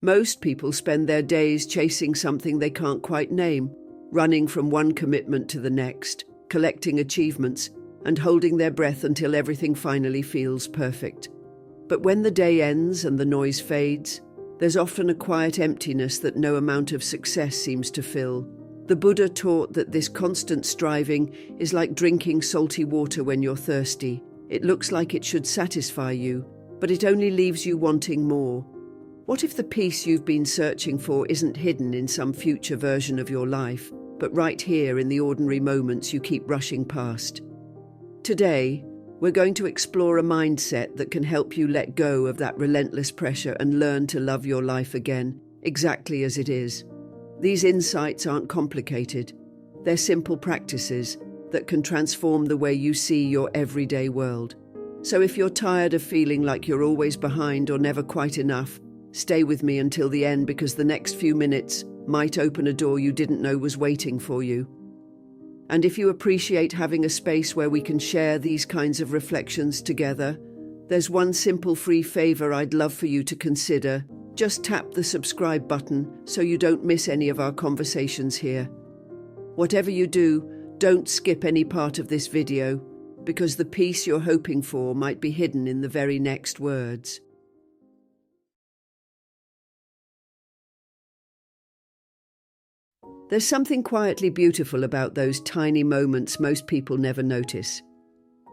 Most people spend their days chasing something they can't quite name, running from one commitment to the next, collecting achievements, and holding their breath until everything finally feels perfect. But when the day ends and the noise fades, there's often a quiet emptiness that no amount of success seems to fill. The Buddha taught that this constant striving is like drinking salty water when you're thirsty. It looks like it should satisfy you, but it only leaves you wanting more. What if the peace you've been searching for isn't hidden in some future version of your life, but right here in the ordinary moments you keep rushing past? Today, we're going to explore a mindset that can help you let go of that relentless pressure and learn to love your life again, exactly as it is. These insights aren't complicated. They're simple practices that can transform the way you see your everyday world. So if you're tired of feeling like you're always behind or never quite enough, stay with me until the end, because the next few minutes might open a door you didn't know was waiting for you. And if you appreciate having a space where we can share these kinds of reflections together, there's one simple free favor I'd love for you to consider. Just tap the subscribe button so you don't miss any of our conversations here. Whatever you do, don't skip any part of this video, because the peace you're hoping for might be hidden in the very next words. There's something quietly beautiful about those tiny moments most people never notice.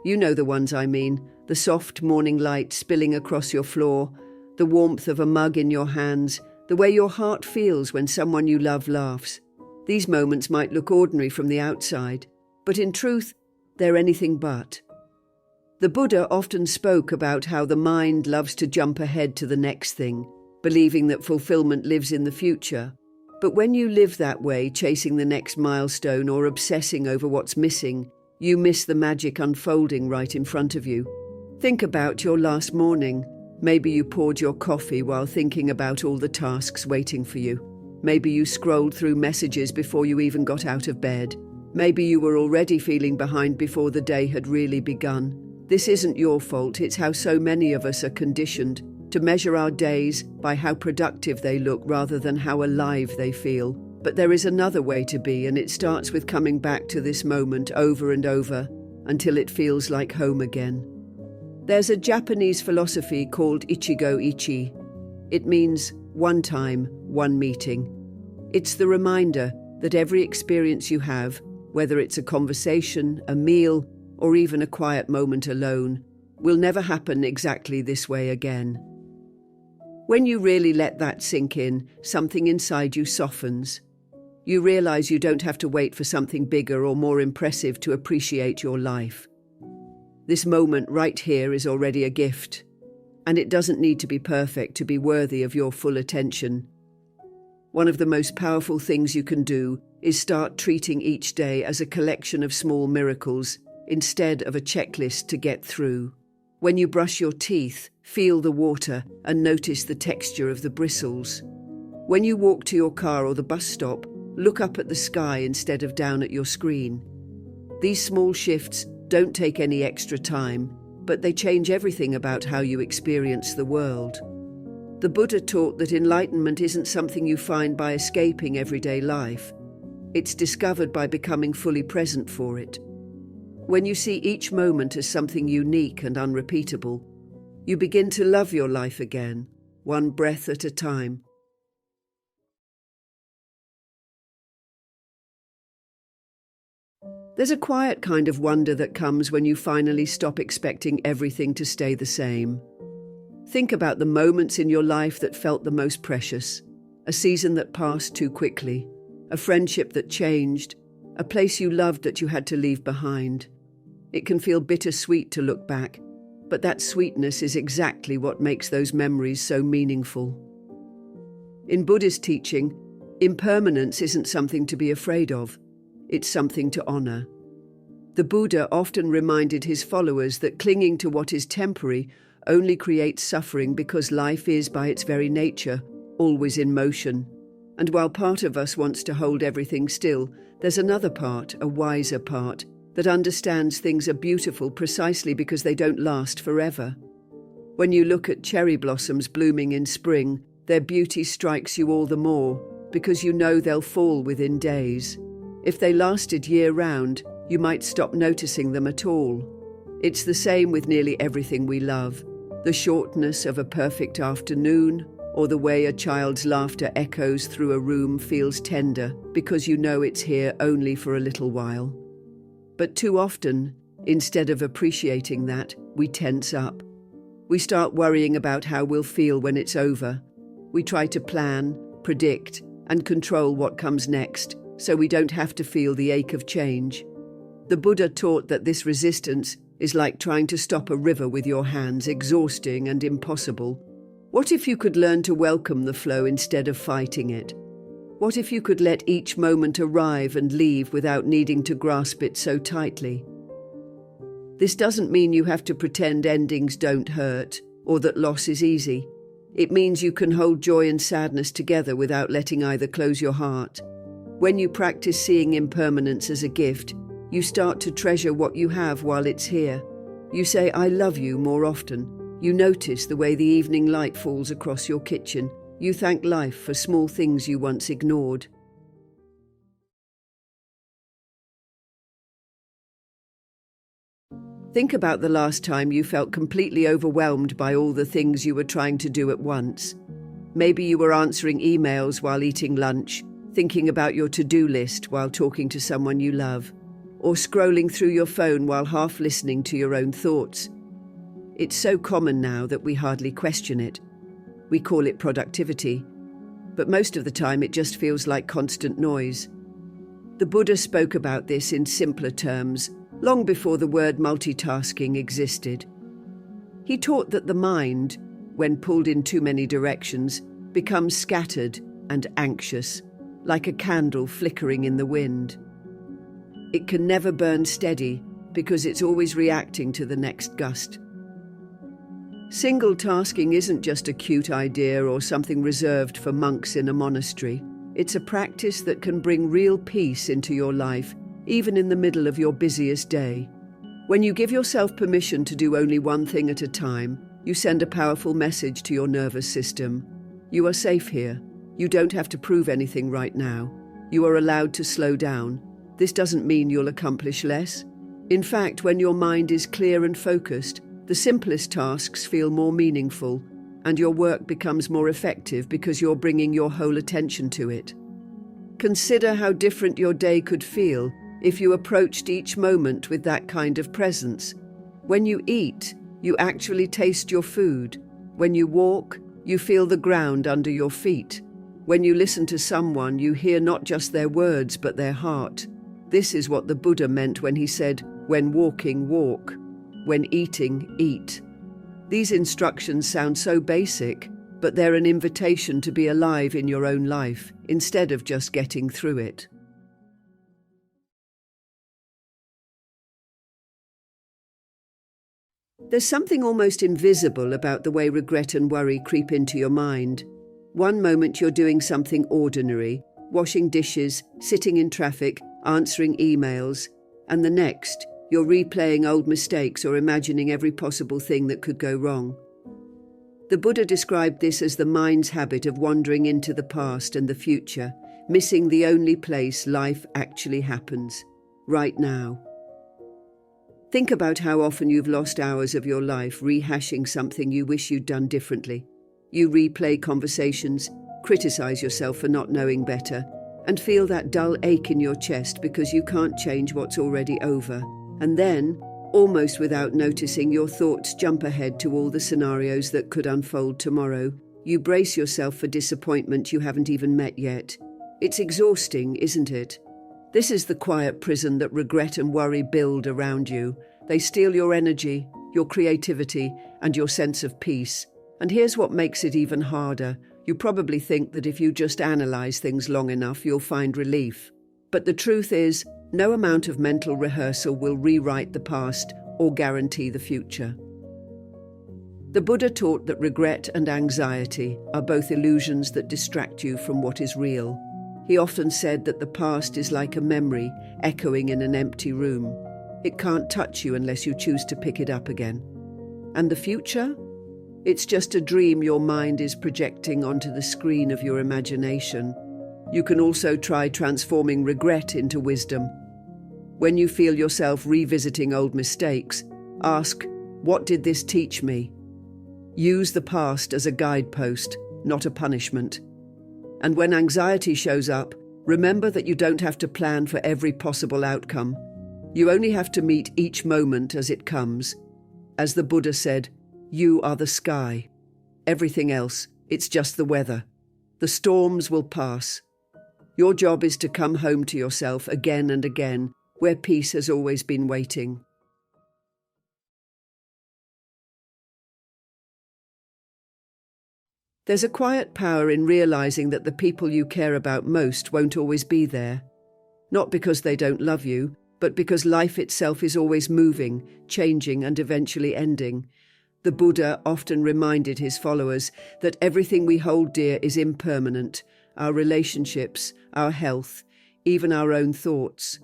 You know the ones I mean, the soft morning light spilling across your floor, the warmth of a mug in your hands, the way your heart feels when someone you love laughs. These moments might look ordinary from the outside, but in truth, they're anything but. The Buddha often spoke about how the mind loves to jump ahead to the next thing, believing that fulfillment lives in the future. But when you live that way, chasing the next milestone or obsessing over what's missing, you miss the magic unfolding right in front of you. Think about your last morning. Maybe you poured your coffee while thinking about all the tasks waiting for you. Maybe you scrolled through messages before you even got out of bed. Maybe you were already feeling behind before the day had really begun. This isn't your fault, it's how so many of us are conditioned to measure our days by how productive they look rather than how alive they feel. But there is another way to be, and it starts with coming back to this moment over and over until it feels like home again. There's a Japanese philosophy called Ichigo Ichi. It means one time, one meeting. It's the reminder that every experience you have, whether it's a conversation, a meal, or even a quiet moment alone, will never happen exactly this way again. When you really let that sink in, something inside you softens. You realize you don't have to wait for something bigger or more impressive to appreciate your life. This moment right here is already a gift, and it doesn't need to be perfect to be worthy of your full attention. One of the most powerful things you can do is start treating each day as a collection of small miracles instead of a checklist to get through. When you brush your teeth, feel the water and notice the texture of the bristles. When you walk to your car or the bus stop, look up at the sky instead of down at your screen. These small shifts don't take any extra time, but they change everything about how you experience the world. The Buddha taught that enlightenment isn't something you find by escaping everyday life. It's discovered by becoming fully present for it. When you see each moment as something unique and unrepeatable, you begin to love your life again, one breath at a time. There's a quiet kind of wonder that comes when you finally stop expecting everything to stay the same. Think about the moments in your life that felt the most precious, a season that passed too quickly, a friendship that changed, a place you loved that you had to leave behind. It can feel bittersweet to look back, but that sweetness is exactly what makes those memories so meaningful. In Buddhist teaching, impermanence isn't something to be afraid of, it's something to honor. The Buddha often reminded his followers that clinging to what is temporary only creates suffering because life is, by its very nature, always in motion. And while part of us wants to hold everything still, there's another part, a wiser part, that understands things are beautiful precisely because they don't last forever. When you look at cherry blossoms blooming in spring, Their beauty strikes you all the more because you know they'll fall within days. If they lasted year-round, you might stop noticing them at all. It's the same with nearly everything we love. The shortness of a perfect afternoon, or the way a child's laughter echoes through a room feels tender because you know it's here only for a little while. But too often, instead of appreciating that, we tense up. We start worrying about how we'll feel when it's over. We try to plan, predict, and control what comes next, so we don't have to feel the ache of change. The Buddha taught that this resistance is like trying to stop a river with your hands, exhausting and impossible. What if you could learn to welcome the flow instead of fighting it? What if you could let each moment arrive and leave without needing to grasp it so tightly? This doesn't mean you have to pretend endings don't hurt or that loss is easy. It means you can hold joy and sadness together without letting either close your heart. When you practice seeing impermanence as a gift, you start to treasure what you have while it's here. You say, "I love you" more often. You notice the way the evening light falls across your kitchen. You thank life for small things you once ignored. Think about the last time you felt completely overwhelmed by all the things you were trying to do at once. Maybe you were answering emails while eating lunch, thinking about your to-do list while talking to someone you love, or scrolling through your phone while half listening to your own thoughts. It's so common now that we hardly question it. We call it productivity, but most of the time it just feels like constant noise. The Buddha spoke about this in simpler terms, long before the word multitasking existed. He taught that the mind, when pulled in too many directions, becomes scattered and anxious, like a candle flickering in the wind. It can never burn steady because it's always reacting to the next gust. Single tasking isn't just a cute idea or something reserved for monks in a monastery. It's a practice that can bring real peace into your life, even in the middle of your busiest day. When you give yourself permission to do only one thing at a time, you send a powerful message to your nervous system. You are safe here. You don't have to prove anything right now. You are allowed to slow down. This doesn't mean you'll accomplish less. In fact, when your mind is clear and focused, the simplest tasks feel more meaningful, and your work becomes more effective because you're bringing your whole attention to it. Consider how different your day could feel if you approached each moment with that kind of presence. When you eat, you actually taste your food. When you walk, you feel the ground under your feet. When you listen to someone, you hear not just their words but their heart. This is what the Buddha meant when he said, "When walking, walk. When eating, eat." These instructions sound so basic, but they're an invitation to be alive in your own life, instead of just getting through it. There's something almost invisible about the way regret and worry creep into your mind. One moment you're doing something ordinary, washing dishes, sitting in traffic, answering emails, and the next, you're replaying old mistakes or imagining every possible thing that could go wrong. The Buddha described this as the mind's habit of wandering into the past and the future, missing the only place life actually happens, right now. Think about how often you've lost hours of your life rehashing something you wish you'd done differently. You replay conversations, criticize yourself for not knowing better, and feel that dull ache in your chest because you can't change what's already over. And then, almost without noticing, your thoughts jump ahead to all the scenarios that could unfold tomorrow. You brace yourself for disappointment you haven't even met yet. It's exhausting, isn't it? This is the quiet prison that regret and worry build around you. They steal your energy, your creativity, and your sense of peace. And here's what makes it even harder. You probably think that if you just analyze things long enough, you'll find relief. But the truth is, no amount of mental rehearsal will rewrite the past or guarantee the future. The Buddha taught that regret and anxiety are both illusions that distract you from what is real. He often said that the past is like a memory echoing in an empty room. It can't touch you unless you choose to pick it up again. And the future? It's just a dream your mind is projecting onto the screen of your imagination. You can also try transforming regret into wisdom. When you feel yourself revisiting old mistakes, ask, "What did this teach me?" Use the past as a guidepost, not a punishment. And when anxiety shows up, remember that you don't have to plan for every possible outcome. You only have to meet each moment as it comes. As the Buddha said, "You are the sky. Everything else, it's just the weather. The storms will pass." Your job is to come home to yourself again and again, where peace has always been waiting. There's a quiet power in realizing that the people you care about most won't always be there. Not because they don't love you, but because life itself is always moving, changing, and eventually ending. The Buddha often reminded his followers that everything we hold dear is impermanent: our relationships, our health, even our own thoughts.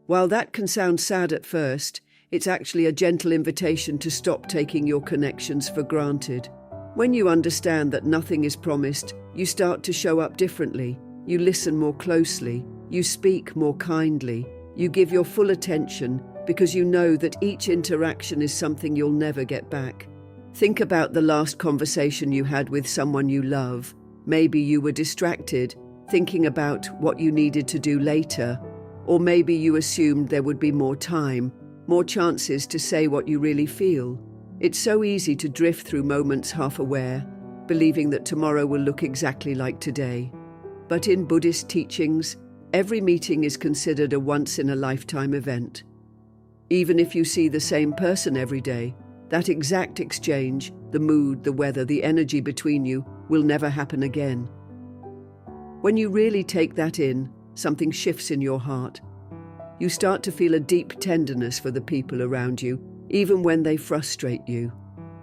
While that can sound sad at first, it's actually a gentle invitation to stop taking your connections for granted. When you understand that nothing is promised, you start to show up differently. You listen more closely. You speak more kindly. You give your full attention because you know that each interaction is something you'll never get back. Think about the last conversation you had with someone you love. Maybe you were distracted, thinking about what you needed to do later. Or maybe you assumed there would be more time, more chances to say what you really feel. It's so easy to drift through moments half-aware, believing that tomorrow will look exactly like today. But in Buddhist teachings, every meeting is considered a once-in-a-lifetime event. Even if you see the same person every day, that exact exchange, the mood, the weather, the energy between you, will never happen again. When you really take that in, something shifts in your heart. You start to feel a deep tenderness for the people around you, even when they frustrate you.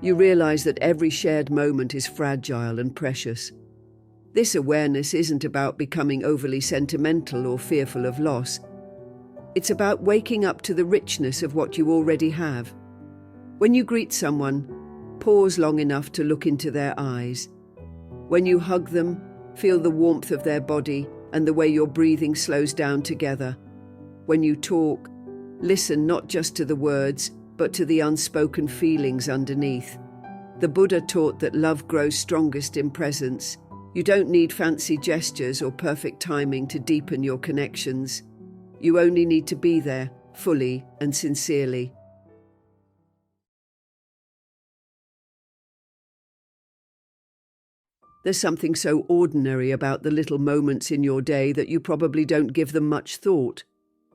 You realize that every shared moment is fragile and precious. This awareness isn't about becoming overly sentimental or fearful of loss. It's about waking up to the richness of what you already have. When you greet someone, pause long enough to look into their eyes. When you hug them, feel the warmth of their body and the way your breathing slows down together. When you talk, listen not just to the words, but to the unspoken feelings underneath. The Buddha taught that love grows strongest in presence. You don't need fancy gestures or perfect timing to deepen your connections. You only need to be there, fully and sincerely. There's something so ordinary about the little moments in your day that you probably don't give them much thought.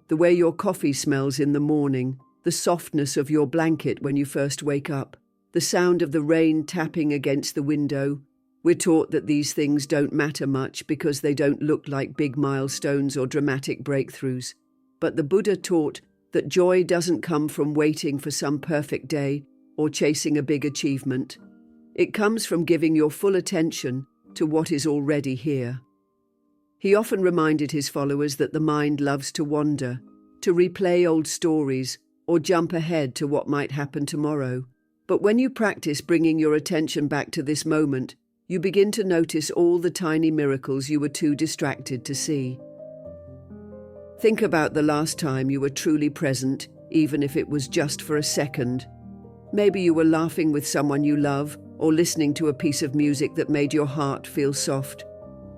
The way your coffee smells in the morning, the softness of your blanket when you first wake up, the sound of the rain tapping against the window. We're taught that these things don't matter much because they don't look like big milestones or dramatic breakthroughs. But the Buddha taught that joy doesn't come from waiting for some perfect day or chasing a big achievement. It comes from giving your full attention to what is already here. He often reminded his followers that the mind loves to wander, to replay old stories, or jump ahead to what might happen tomorrow. But when you practice bringing your attention back to this moment, you begin to notice all the tiny miracles you were too distracted to see. Think about the last time you were truly present, even if it was just for a second. Maybe you were laughing with someone you love, or listening to a piece of music that made your heart feel soft.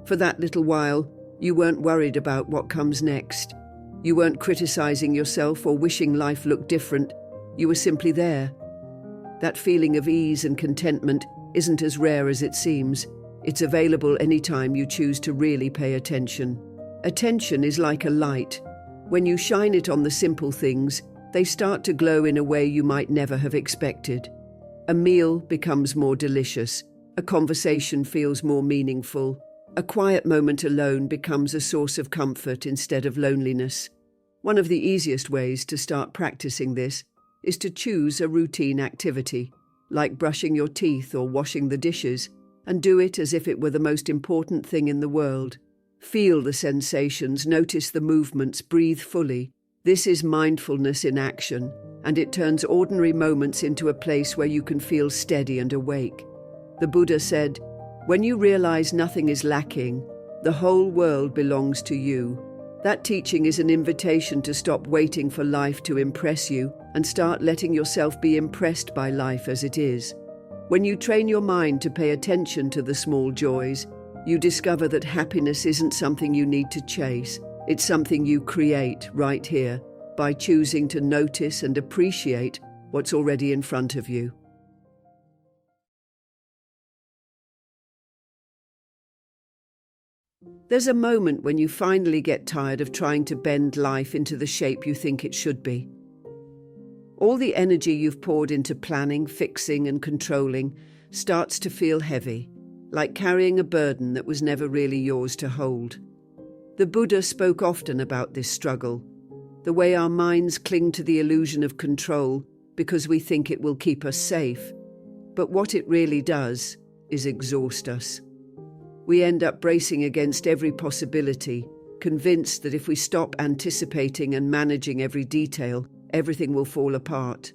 For that little while, you weren't worried about what comes next. You weren't criticizing yourself or wishing life looked different. You were simply there. That feeling of ease and contentment isn't as rare as it seems. It's available anytime you choose to really pay attention. Attention is like a light. When you shine it on the simple things, they start to glow in a way you might never have expected. A meal becomes more delicious. A conversation feels more meaningful. A quiet moment alone becomes a source of comfort instead of loneliness. One of the easiest ways to start practicing this is to choose a routine activity, like brushing your teeth or washing the dishes, and do it as if it were the most important thing in the world. Feel the sensations, notice the movements, breathe fully. This is mindfulness in action, and it turns ordinary moments into a place where you can feel steady and awake. The Buddha said, "When you realize nothing is lacking, the whole world belongs to you." That teaching is an invitation to stop waiting for life to impress you and start letting yourself be impressed by life as it is. When you train your mind to pay attention to the small joys, you discover that happiness isn't something you need to chase. It's something you create right here by choosing to notice and appreciate what's already in front of you. There's a moment when you finally get tired of trying to bend life into the shape you think it should be. All the energy you've poured into planning, fixing, and controlling starts to feel heavy, like carrying a burden that was never really yours to hold. The Buddha spoke often about this struggle, the way our minds cling to the illusion of control because we think it will keep us safe. But what it really does is exhaust us. We end up bracing against every possibility, convinced that if we stop anticipating and managing every detail, everything will fall apart.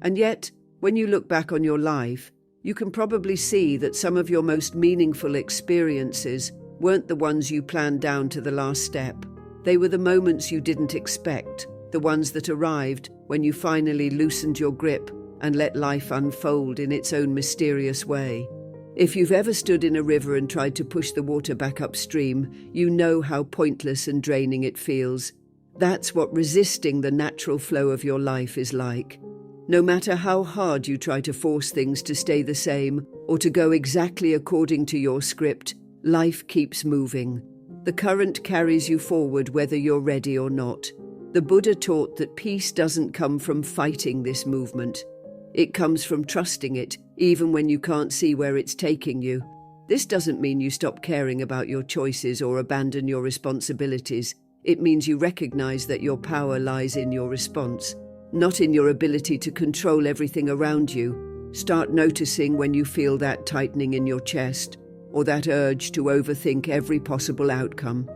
And yet, when you look back on your life, you can probably see that some of your most meaningful experiences weren't the ones you planned down to the last step. They were the moments you didn't expect, the ones that arrived when you finally loosened your grip and let life unfold in its own mysterious way. If you've ever stood in a river and tried to push the water back upstream, you know how pointless and draining it feels. That's what resisting the natural flow of your life is like. No matter how hard you try to force things to stay the same or to go exactly according to your script, life keeps moving. The current carries you forward whether you're ready or not. The Buddha taught that peace doesn't come from fighting this movement. It comes from trusting it, even when you can't see where it's taking you. This doesn't mean you stop caring about your choices or abandon your responsibilities. It means you recognize that your power lies in your response, not in your ability to control everything around you. Start noticing when you feel that tightening in your chest, or that urge to overthink every possible outcome.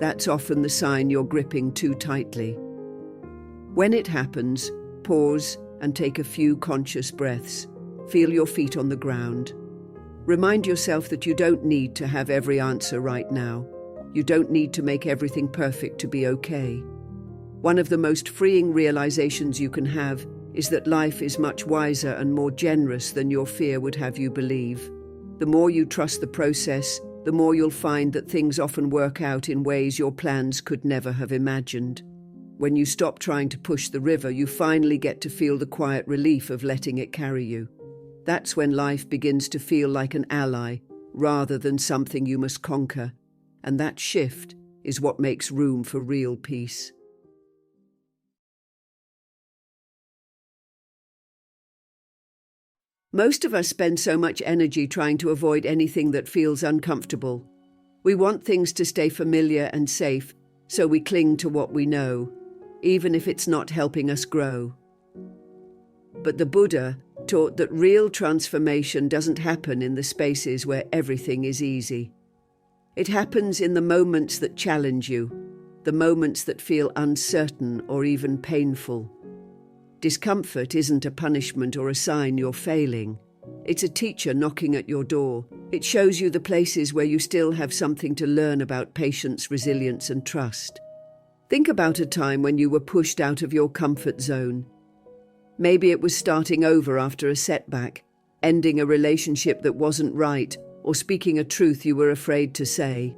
That's often the sign you're gripping too tightly. When it happens, pause and take a few conscious breaths. Feel your feet on the ground. Remind yourself that you don't need to have every answer right now. You don't need to make everything perfect to be okay. One of the most freeing realizations you can have is that life is much wiser and more generous than your fear would have you believe. The more you trust the process, the more you'll find that things often work out in ways your plans could never have imagined. When you stop trying to push the river, you finally get to feel the quiet relief of letting it carry you. That's when life begins to feel like an ally, rather than something you must conquer. And that shift is what makes room for real peace. Most of us spend so much energy trying to avoid anything that feels uncomfortable. We want things to stay familiar and safe, so we cling to what we know, even if it's not helping us grow. But the Buddha taught that real transformation doesn't happen in the spaces where everything is easy. It happens in the moments that challenge you, the moments that feel uncertain or even painful. Discomfort isn't a punishment or a sign you're failing. It's a teacher knocking at your door. It shows you the places where you still have something to learn about patience, resilience, and trust. Think about a time when you were pushed out of your comfort zone. Maybe it was starting over after a setback, ending a relationship that wasn't right, or speaking a truth you were afraid to say.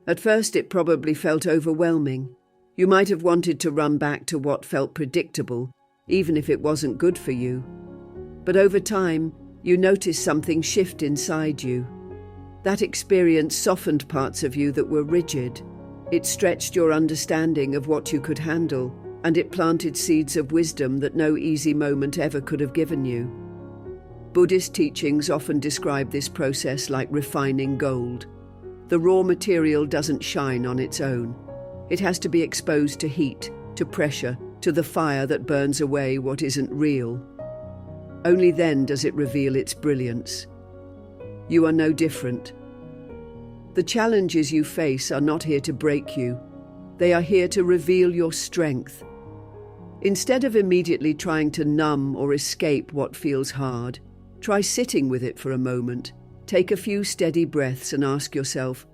At first, it probably felt overwhelming. You might have wanted to run back to what felt predictable, even if it wasn't good for you. But over time, you noticed something shift inside you. That experience softened parts of you that were rigid. It stretched your understanding of what you could handle, and it planted seeds of wisdom that no easy moment ever could have given you. Buddhist teachings often describe this process like refining gold. The raw material doesn't shine on its own. It has to be exposed to heat, to pressure, to the fire that burns away what isn't real. Only then does it reveal its brilliance. You are no different. The challenges you face are not here to break you. They are here to reveal your strength. Instead of immediately trying to numb or escape what feels hard, try sitting with it for a moment. Take a few steady breaths and ask yourself,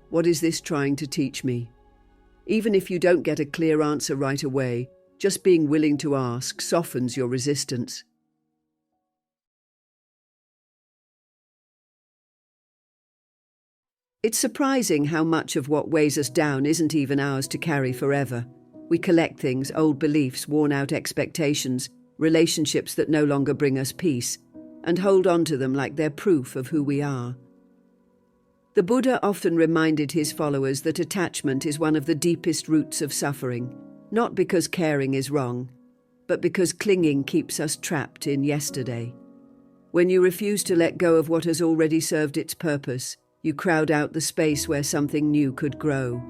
what is this trying to teach me? Even if you don't get a clear answer right away, just being willing to ask softens your resistance. It's surprising how much of what weighs us down isn't even ours to carry forever. We collect things, old beliefs, worn-out expectations, relationships that no longer bring us peace, and hold on to them like they're proof of who we are. The Buddha often reminded his followers that attachment is one of the deepest roots of suffering, not because caring is wrong, but because clinging keeps us trapped in yesterday. When you refuse to let go of what has already served its purpose, you crowd out the space where something new could grow.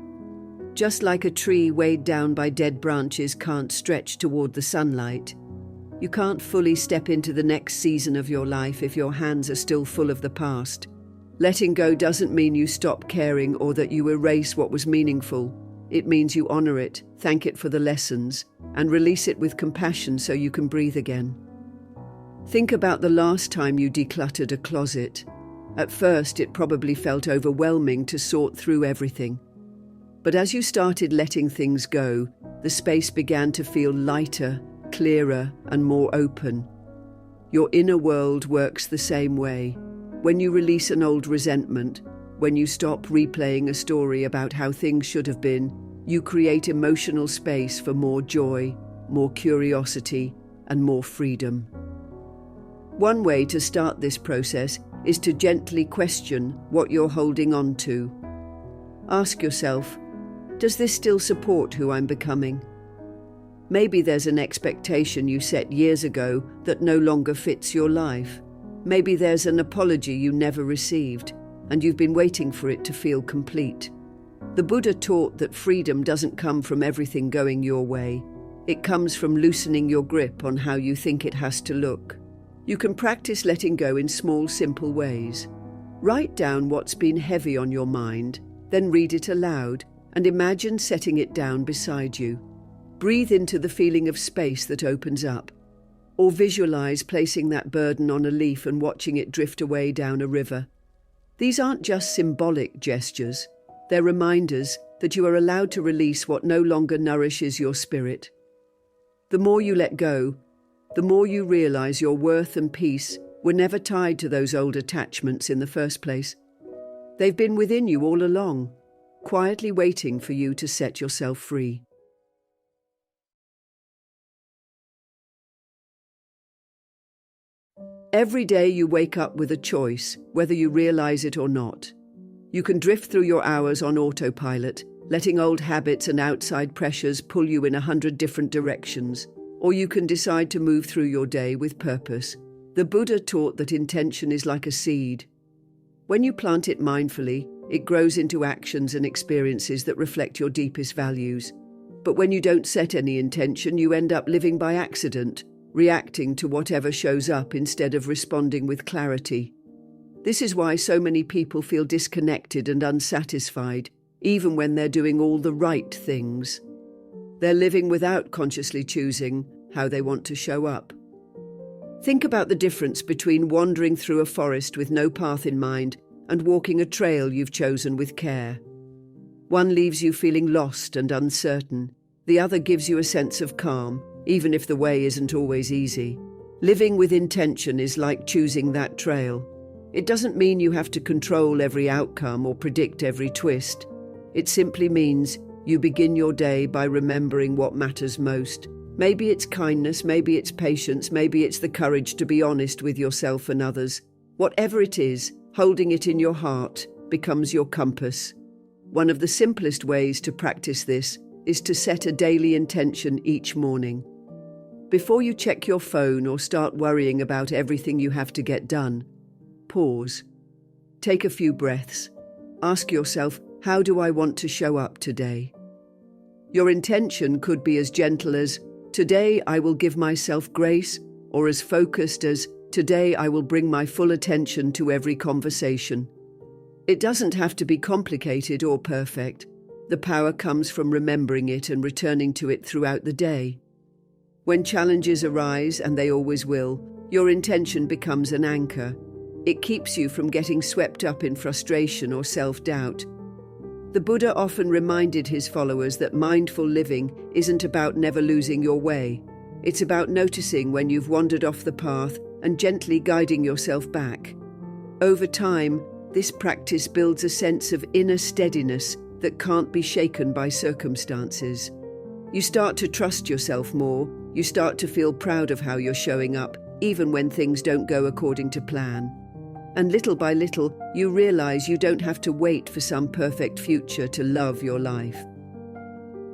Just like a tree weighed down by dead branches can't stretch toward the sunlight, you can't fully step into the next season of your life if your hands are still full of the past. Letting go doesn't mean you stop caring or that you erase what was meaningful. It means you honor it, thank it for the lessons, and release it with compassion so you can breathe again. Think about the last time you decluttered a closet. At first, it probably felt overwhelming to sort through everything. But as you started letting things go, the space began to feel lighter, clearer, and more open. Your inner world works the same way. When you release an old resentment, when you stop replaying a story about how things should have been, you create emotional space for more joy, more curiosity, and more freedom. One way to start this process is to gently question what you're holding on to. Ask yourself, does this still support who I'm becoming? Maybe there's an expectation you set years ago that no longer fits your life. Maybe there's an apology you never received, and you've been waiting for it to feel complete. The Buddha taught that freedom doesn't come from everything going your way. It comes from loosening your grip on how you think it has to look. You can practice letting go in small, simple ways. Write down what's been heavy on your mind, then read it aloud, and imagine setting it down beside you. Breathe into the feeling of space that opens up. Or visualize placing that burden on a leaf and watching it drift away down a river. These aren't just symbolic gestures. They're reminders that you are allowed to release what no longer nourishes your spirit. The more you let go, the more you realize your worth and peace were never tied to those old attachments in the first place. They've been within you all along, quietly waiting for you to set yourself free. Every day you wake up with a choice, whether you realize it or not. You can drift through your hours on autopilot, letting old habits and outside pressures pull you in 100 different directions. Or you can decide to move through your day with purpose. The Buddha taught that intention is like a seed. When you plant it mindfully, it grows into actions and experiences that reflect your deepest values. But when you don't set any intention, you end up living by accident, reacting to whatever shows up instead of responding with clarity. This is why so many people feel disconnected and unsatisfied, even when they're doing all the right things. They're living without consciously choosing how they want to show up. Think about the difference between wandering through a forest with no path in mind and walking a trail you've chosen with care. One leaves you feeling lost and uncertain. The other gives you a sense of calm, even if the way isn't always easy. Living with intention is like choosing that trail. It doesn't mean you have to control every outcome or predict every twist. It simply means you begin your day by remembering what matters most. Maybe it's kindness, maybe it's patience, maybe it's the courage to be honest with yourself and others. Whatever it is, holding it in your heart becomes your compass. One of the simplest ways to practice this is to set a daily intention each morning. Before you check your phone or start worrying about everything you have to get done, pause. Take a few breaths. Ask yourself, how do I want to show up today? Your intention could be as gentle as, today I will give myself grace, or as focused as, today I will bring my full attention to every conversation. It doesn't have to be complicated or perfect. The power comes from remembering it and returning to it throughout the day. When challenges arise, and they always will, your intention becomes an anchor. It keeps you from getting swept up in frustration or self-doubt. The Buddha often reminded his followers that mindful living isn't about never losing your way. It's about noticing when you've wandered off the path and gently guiding yourself back. Over time, this practice builds a sense of inner steadiness that can't be shaken by circumstances. You start to trust yourself more. You start to feel proud of how you're showing up, even when things don't go according to plan. And little by little, you realize you don't have to wait for some perfect future to love your life.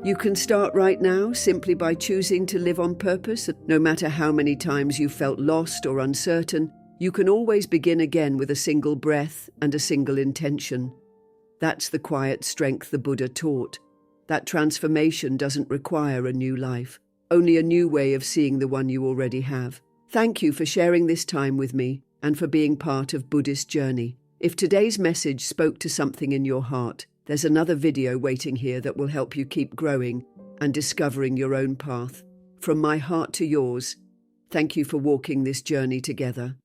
You can start right now simply by choosing to live on purpose. No matter how many times you felt lost or uncertain, you can always begin again with a single breath and a single intention. That's the quiet strength the Buddha taught. That transformation doesn't require a new life, only a new way of seeing the one you already have. Thank you for sharing this time with me and for being part of Buddhist journey. If today's message spoke to something in your heart, there's another video waiting here that will help you keep growing and discovering your own path. From my heart to yours, thank you for walking this journey together.